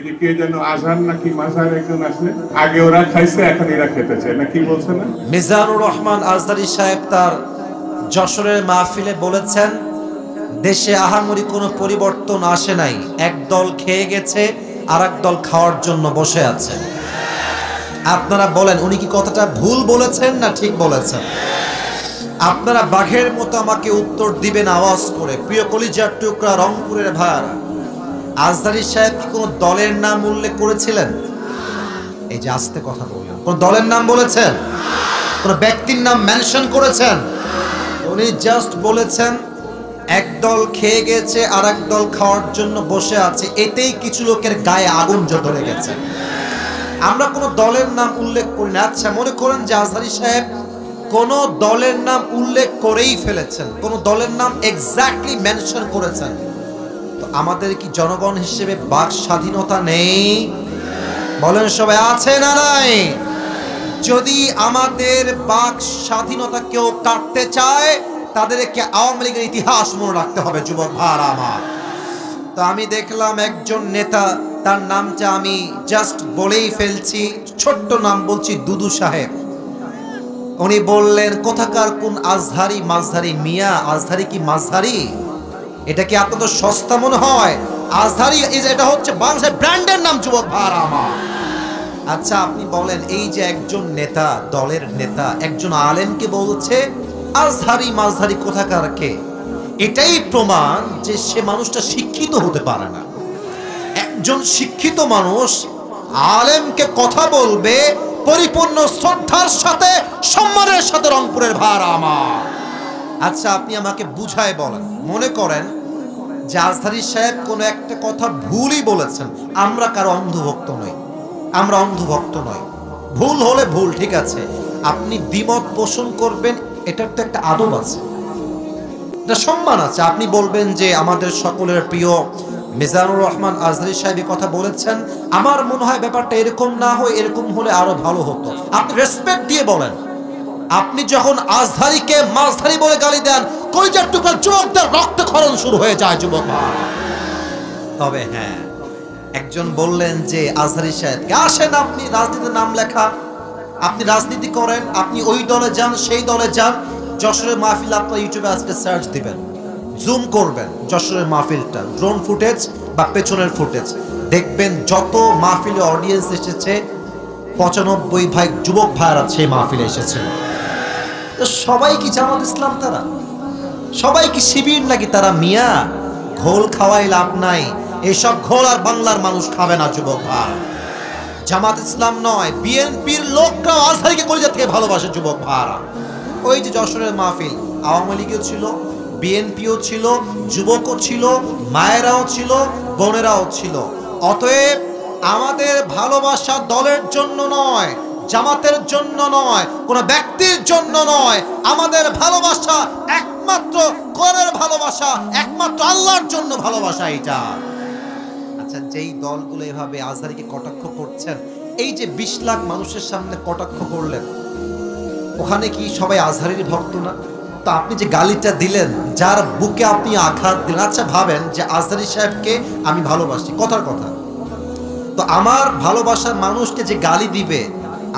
ওই যে কে যেন আজহার নাকি মাজার একজন আসলে আগে ওরা খাইছে এখন এরা খেতে চায় না, কি বলছে না? মিজানুর রহমান আজহারী সাহেব তার যশোরের মাহফিলে বলেছেন, দেশে আহামরি কোনো পরিবর্তন আসে নাই, এক দল খেয়ে গেছে আর এক দল খাওয়ার জন্য বসে আছে। আপনারা বলেন উনি কি কথাটা ভুল বলেছেন না ঠিক বলেছেন? আপনারা বাঘের মতো আমাকে উত্তর দিবেন আওয়াজ করে। প্রিয় কলিজার টুকরা রংপুরের ভাইরা, আজহারী সাহেব কি কোনো দলের নাম উল্লেখ করেছিলেন? এই যে আস্তে কথা বললেন, কোন দলের নাম বলেছেন? কোন ব্যক্তির নাম মেনশন করেছেন? উনি জাস্ট বলেছেন এক দল খেয়ে গেছে আর এক দল খাওয়ার জন্য বসে আছে, এতেই কিছু লোকের গায়ে আগুন ধরে গেছে। আমরা কোনো দলের নাম উল্লেখ করি না। আচ্ছা, মনে করেন যে আজহারী সাহেব কোন দলের নাম উল্লেখ করেই ফেলেছেন, কোন দলের নাম এক্স্যাক্টলি মেনশন করেছেন, তো আমাদের কি জনগণ হিসেবে বাক স্বাধীনতা নেই? বলেন সবাই, আছে না নাই? যদি আমাদের বাক স্বাধীনতা কেউ কাটতে চায়, তাদেরকে আওয়ামী লীগের ইতিহাস মনে রাখতে হবে যুবক ভাইরা আমার। তো আমি দেখলাম একজন নেতা, তার নামটা আমি জাস্ট বলেই ফেলছি, ছোট্ট নাম বলছি, দুদু সাহেব। উনি বললেন কোথাকার কোন আজহারি মাঝহারি মিয়া, আজহারি কি মাঝহারি? এটা কি আপনাদের সস্তা মনে হয়? আজহারি এটা হচ্ছে বাংলাদেশের ব্র্যান্ডের নাম যুবক ভাইরা আমার। আচ্ছা আপনি বলেন, এই যে একজন নেতা, দলের নেতা একজন আলেমকে বলছে আজহারি মাঝহারি কোথাকার কে, এটাই প্রমাণ যে সে মানুষটা শিক্ষিত হতে পারে না। একজন শিক্ষিত মানুষ আলেমকে কথা বলবে পরিপূর্ণ শ্রদ্ধার সাথে, সম্মানের সাথে রংপুরের ভাইরা আমার। আচ্ছা আপনি আমাকে বুঝায় বলেন, মনে করেন যে আজহারী সাহেব কোনো একটা কথা ভুলই বলেছেন, আমরা কারো অন্ধভক্ত নই, আমরা অন্ধভক্ত নই, ভুল হলে ভুল, ঠিক আছে, আপনি দ্বিমত পোষণ করবেন, এটার তো একটা আদব আছে, এটা সম্মান আছে। আপনি বলবেন যে আমাদের সকলের প্রিয় মিজানুর রহমান আজহারী সাহেব কথা বলেছেন, আমার মনে হয় ব্যাপারটা এরকম না হয়, এরকম হলে আরো ভালো হতো। আপনি রেসপেক্ট দিয়ে বলেন। আপনি যখন আজহারীকে মাঝহারি বলে গালি দেন, কলিজার টুকরা যুবকদের রক্তক্ষরণ শুরু হয়ে যায় যুবক। তবে হ্যাঁ, একজন বললেন যে আজহারী সাহেবকে, আসেন আপনি রাজনীতির নাম লেখা, আপনি রাজনীতি করেন, আপনি ওই দলে যান সেই দলে যান, যশোরের মাহফিল আপনার ইউটিউবে আজকে সার্চ দিবেন, জুম করবেন যশোরের মাহফিলটা, ড্রোন ফুটেজ বা পেছনের ফুটেজ দেখবেন, যত মাহফিলে অডিয়েন্স এসেছে 95 ভাই যুবক ভাইরা সেই মাহফিলে এসেছেন। তো সবাই কি জামাত ইসলাম? তারা সবাই কি শিবির নাকি? তারা মিয়া, ঘোল খাওয়াই লাভ নাই, এসব ঘোল আর বাংলার মানুষ খাবে না যুবক ভাই। জামাত ইসলাম নয়, বিএনপির লোকরা আজহারীকে কলিজা থেকে ভালোবাসে যুবক ভাইরা। ওই যে যশোরের মাহফিল, আওয়ামী লীগও ছিল, বিএনপিও ছিল, যুবকও ছিল, মায়েরাও ছিল, বোনেরাও ছিল। অতএব আমাদের ভালোবাসা দলের জন্য নয়, জামাতের জন্য নয়, কোন ব্যক্তির জন্য নয়, আমাদের ভালোবাসা একমাত্র কোরআনের ভালোবাসা, একমাত্র আল্লাহর জন্য ভালোবাসা এটা। আচ্ছা, যেই দলগুলো এভাবে আজহারীকে কটাক্ষ করছেন, এই যে 20 লাখ মানুষের সামনে কটাক্ষ করলেন, ওখানে কি সবাই আজহারীর ভক্ত না? তো আপনি যে গালিটা দিলেন, যার বুকে আপনি আঘাত দিলেন, আচ্ছা ভাবেন যে আজহারী সাহেবকে আমি ভালোবাসি, কথার কথা, তো আমার ভালোবাসার মানুষকে যে গালি দিবে,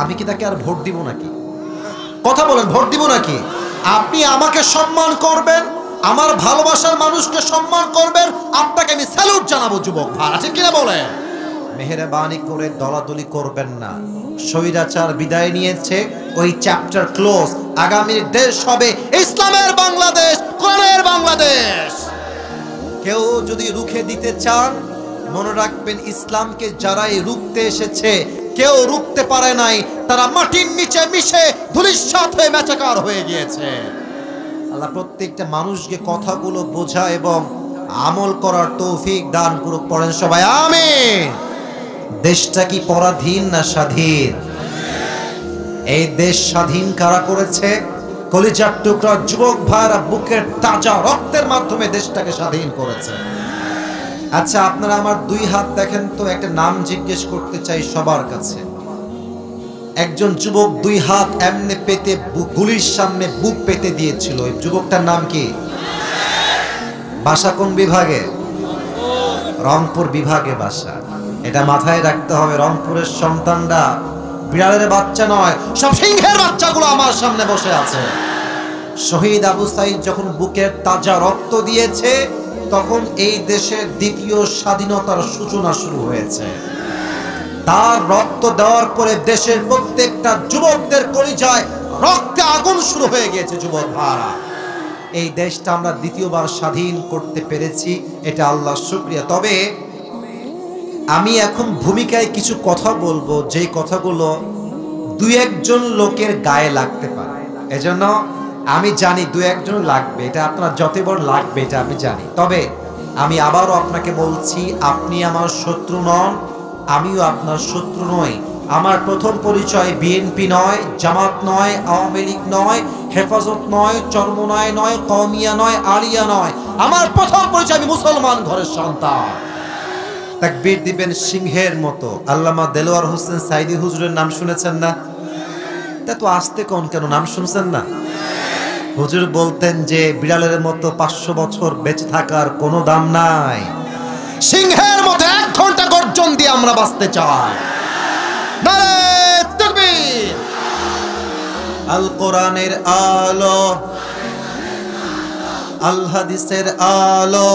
আমি কি তাকে আর ভোট দিব নাকি? কথা বলেন, ভোট দিব নাকি? আপনি আমাকে সম্মান করবেন, আমার ভালোবাসার মানুষকে সম্মান করবেন, আপনাকে আমি স্যালুট জানাবো যুবক ভাই, আছে কিনা বলেন? মেহেরবানি করে দলাদলি করবেন না। স্বৈরাচার বিদায় নিয়েছে, ওই চ্যাপ্টার ক্লোজ। আগামীর দেশ হবে ইসলামের বাংলাদেশ, কোরআনের বাংলাদেশ। কেউ যদি রুখে দিতে চান, মনে রাখবেন ইসলামকে যারাই রুখতে এসেছে, কেউ রুখতে পারে নাই, তারা মাটির নিচে মিশে ধূলিসাৎ হয়ে মেচাকার হয়ে গিয়েছে। আল্লাহ প্রত্যেকটা মানুষকে কথাগুলো বোঝা এবং আমল করার তৌফিক দান করুক। পড়েন সবাই আমিন। দেশটা কি পরাধীন না স্বাধীন? এই দেশ স্বাধীন কারা করেছে? কলিজার টুকরা যুবক ভাইরা বুকের তাজা রক্তের মাধ্যমে দেশটাকে স্বাধীন করেছে। আচ্ছা আপনারা আমার 2 হাত দেখেন তো, একটা নাম জিজ্ঞেস করতে চাই সবার কাছে। একজন যুবক 2 হাত এমনে পেতে গুলির সামনে বুক পেতে দিয়েছিল, ওই যুবকটার নাম কি? বাসা কোন বিভাগে? রংপুর বিভাগে বাসা। এটা মাথায় রাখতে হবে। রংপুরের সন্তানরা বিড়ালের বাচ্চা নয়, সব সিংহের বাচ্চাগুলো আমার সামনে বসে আছে। শহীদ আবু সাইদ যখন বুকের তাজা রক্ত দিয়েছে, তখন এই দেশের দ্বিতীয় স্বাধীনতার সূচনা শুরু হয়েছে। তার রক্ত দেওয়ার পরে দেশের প্রত্যেকটা যুবকদের কলিজায় রক্তে আগুন শুরু হয়ে গিয়েছে। যুবক ভাইরা, এই দেশটা আমরা দ্বিতীয়বার স্বাধীন করতে পেরেছি, এটা আল্লাহর শুকরিয়া। তবে আমি এখন ভূমিকায় কিছু কথা বলবো, যেই কথাগুলো দুই একজন লোকের গায়ে লাগতে পারে। এজন্য আমি জানি দুই একজন লাগবে, এটা আপনার যত বড় লাগবে এটা আমি জানি। তবে আমি আবারও আপনাকে বলছি, আপনি আমার শত্রু নন, আমিও আপনার শত্রু নই। আমার প্রথম পরিচয় বিএনপি নয়, জামাত নয়, আওয়ামী লীগ নয়, হেফাজত নয়, চরমনায় নয়, কওমিয়া নয়, আলিয়া নয়। আমার প্রথম পরিচয়, আমি মুসলমান ঘরের সন্তান। তাকবীর দিবেন সিংহের মতো। আল্লামা দেলোয়ার হোসেন সাইদি হুজুরের নাম শুনেছেন না? তা তো আসতে কোন কেন, নাম শুনছেন না? হুজুর বলতেন যে বিড়ালের মতো 500 বছর বেঁচে থাকার কোনো দাম নাই, সিংহের মতো 1 ঘন্টা গর্জন দিয়ে আমরা বাঁচতে চাই। নারে তাকবীর। আল কোরআনের আলো, আল হাদিসের আলো,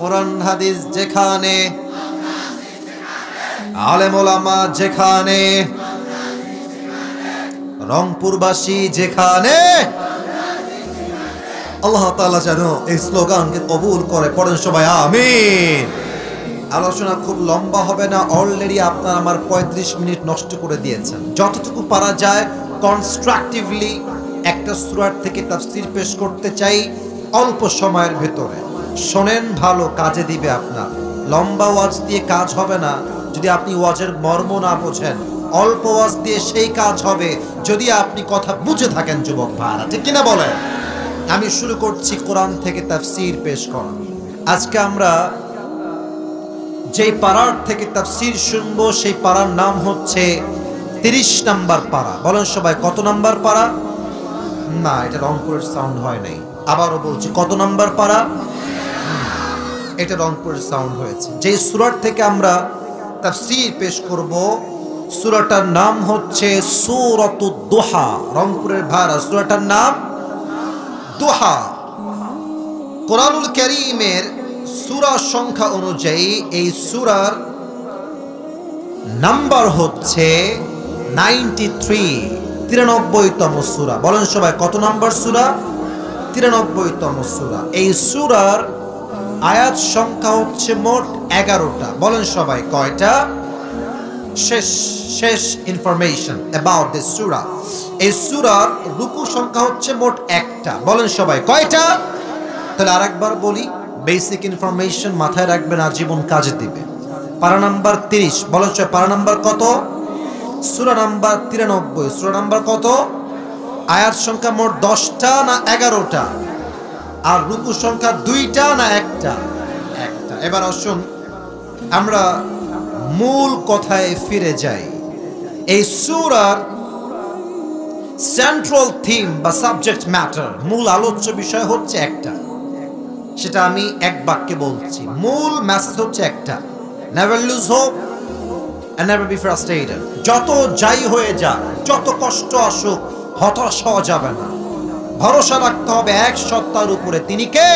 কোরআন হাদিস যেখানে, আলেম ওলামা যেখানে, রংপুরবাসী যেখানে, আল্লাহ তাআলা যেন এই স্লোগানকে কবুল করে। পড়েন সবাই আমিন। আলোচনা খুব লম্বা হবে না, অলরেডি আপনারা আমার 35 মিনিট নষ্ট করে দিয়েছেন। যতটুকু পারা যায় কনস্ট্রাকটিভলি একটা সূরা থেকে তাফসীর পেশ করতে চাই অল্প সময়ের ভেতরে। শোনেন ভালো, কাজে দিবে আপনার। লম্বা ওয়াজ দিয়ে কাজ হবে না যদি আপনি ওয়াজের মর্ম না বোঝেন। অল্প ওয়াজ দিয়ে সেই কাজ হবে যদি আপনি কথা বুঝে থাকেন। যুবক ভাইরা, ঠিক কিনা বলেন? আমি শুরু করছি কোরআন থেকে তাফসীর পেশ করা। আজকে আমরা যেই পারার থেকে তাফসীর শুনবো সেই পারার নাম হচ্ছে 30 নাম্বার পারা। বলেন সবাই, কত নাম্বার পারা? না, এটা রংপুরের সাউন্ড হয় নাই। আবারও বলছি, কত নাম্বার পারা? এটা রংপুরের সাউন্ড হয়েছে। যেই সূরা থেকে আমরা তাফসীর পেশ করব, সূরাটার নাম হচ্ছে সূরাতুদ দুহা। রংপুরের ভাড়া, সূরাটার নাম দুহা। কোরআনুল কারীমের সূরা সংখ্যা অনুযায়ী এই সূরার নাম্বার হচ্ছে 93, 93তম সূরা। বলেন সবাই, কত নাম্বার সূরা? 93তম সূরা। এই সূরার আয়াত সংখ্যা হচ্ছে মোট 11টা। বলেন সবাই, কয়টা? শেষ ইনফরমেশন অ্যাবাউট দিস সূরা। এই সূরার রুকু সংখ্যা হচ্ছে মোট 1টা। বলেন সবাই, কয়টা? তাহলে আরেকবার বলি, বেসিক ইনফরমেশন মাথায় রাখবেন, আজীবন কাজে দিবে। পারা নাম্বার 30। বলেন সবাই, পারা নাম্বার কত? সূরা নাম্বার 93। সূরা নাম্বার কত? আয়াত সংখ্যা মোট 10টা না 11টা? আর রুকু সংখ্যা 2টা না 1টা? 1টা। এবার আসুন আমরা মূল কথায় ফিরে যাই। এই সূরার সেন্ট্রাল থিম বা সাবজেক্ট ম্যাটার, মূল আলোচ্য বিষয় হচ্ছে একটা। সেটা আমি এক বাক্যে বলছি। মূল মেসেজ হচ্ছে একটা, never lose hope and never be frustrated. যত যাই হয়ে যাক, যত কষ্ট আসুক, হতাশ হওয়া যাবে না। ভরসা রাখতে হবে এক সত্তার উপরে। তিনি কে?